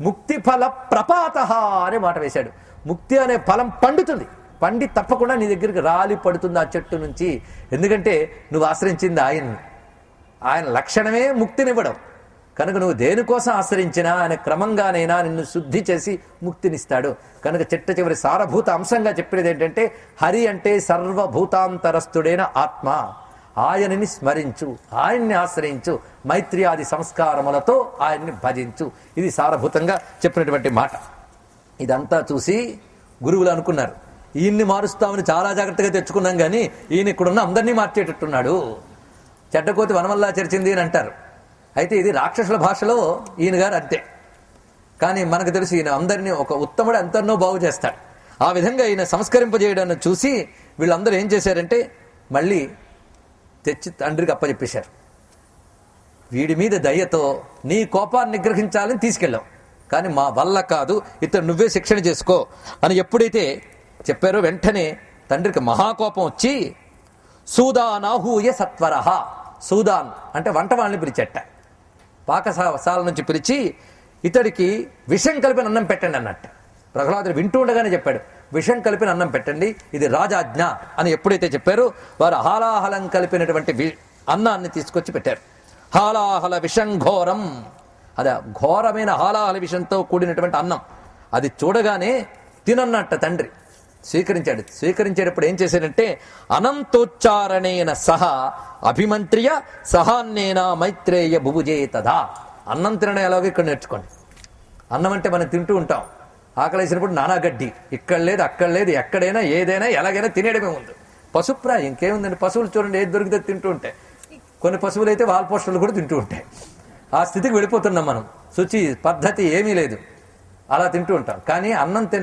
ముక్తి ఫల ప్రపాత అనే మాట వేశాడు. ముక్తి అనే ఫలం పండుతుంది, పండి తప్పకుండా నీ దగ్గరికి రాలి పడుతుంది ఆ చెట్టు నుంచి. ఎందుకంటే నువ్వు ఆశ్రయించింది ఆయన్ని, ఆయన లక్షణమే ముక్తినివ్వడం. కనుక నువ్వు దేనికోసం ఆశ్రయించినా ఆయన క్రమంగానైనా నిన్ను శుద్ధి చేసి ముక్తినిస్తాడు. కనుక చిట్ట చివరి సారభూత అంశంగా చెప్పేది ఏంటంటే, హరి అంటే సర్వభూతాంతరస్థుడైన ఆత్మ, ఆయనని స్మరించు, ఆయన్ని ఆశ్రయించు, మైత్రియాది సంస్కారములతో ఆయన్ని భజించు. ఇది సారభూతంగా చెప్పినటువంటి మాట. ఇదంతా చూసి గురువులు అనుకున్నారు, ఈయన్ని మారుస్తామని చాలా జాగ్రత్తగా తెచ్చుకున్నాం, కానీ ఈయన ఇక్కడున్న అందరినీ మార్చేటట్టున్నాడు. చెడ్డకోతి వనమల్లా చెరిచింది అని అంటారు. అయితే ఇది రాక్షసుల భాషలో ఈయన గారు అంతే. కానీ మనకు తెలుసు ఈయన అందరినీ, ఒక ఉత్తముడు అందరినో బాగు చేస్తాడు. ఆ విధంగా ఈయన సంస్కరింపజేయడాన్ని చూసి వీళ్ళందరూ ఏం చేశారంటే, మళ్ళీ తెచ్చి తండ్రికి అప్పచెప్పేశారు. వీడి మీద దయతో నీ కోపాన్ని నిగ్రహించాలని తీసుకెళ్ళాం, కానీ మా వల్ల కాదు, ఇతను నువ్వే శిక్షణ చేసుకో అని ఎప్పుడైతే చెప్పారో వెంటనే తండ్రికి మహాకోపం వచ్చి సూదానాహూయ సత్వరహ, సూదాన్ అంటే వంట వాళ్ళని పిలిచెట్ట, పాకశాల నుంచి పిలిచి ఇతడికి విషం కలిపిన అన్నం పెట్టండి అన్నట్టు. ప్రహ్లాదుడు వింటూ ఉండగానే చెప్పాడు, విషం కలిపిన అన్నం పెట్టండి, ఇది రాజాజ్ఞ అని ఎప్పుడైతే చెప్పారో వారు హాలాహలం కలిపినటువంటి అన్నాన్ని తీసుకొచ్చి పెట్టారు. హాలాహల విషం ఘోరం, అది ఘోరమైన హాలాహల విషంతో కూడినటువంటి అన్నం. అది చూడగానే తినన్నట్ట తండ్రి స్వీకరించాడు. స్వీకరించేటప్పుడు ఏం చేశాడంటే, అనంతోచ్చారణేన సహ అభిమంత్రియ సహాన్నేన మైత్రేయ బుభుజే తదా. అన్నం తినడం ఎలాగో ఇక్కడ నేర్చుకోండి. అన్నం అంటే మనం తింటూ ఉంటాం, ఆకలేసినప్పుడు నానా గడ్డి, ఇక్కడ లేదు అక్కడ లేదు, ఎక్కడైనా ఏదైనా ఎలాగైనా తినేయడమే ఉంది. పశుప్రాయం ఇంకేముందండి, పశువులు చూడండి ఏది దొరికితే తింటూ ఉంటాయి. కొన్ని పశువులు అయితే వాల్పోస్టర్లు కూడా తింటూ ఉంటాయి. ఆ స్థితికి వెళ్ళిపోతున్నాం మనం. శుచి పద్ధతి ఏమీ లేదు, అలా తింటూ ఉంటాం. కానీ అన్నం తినే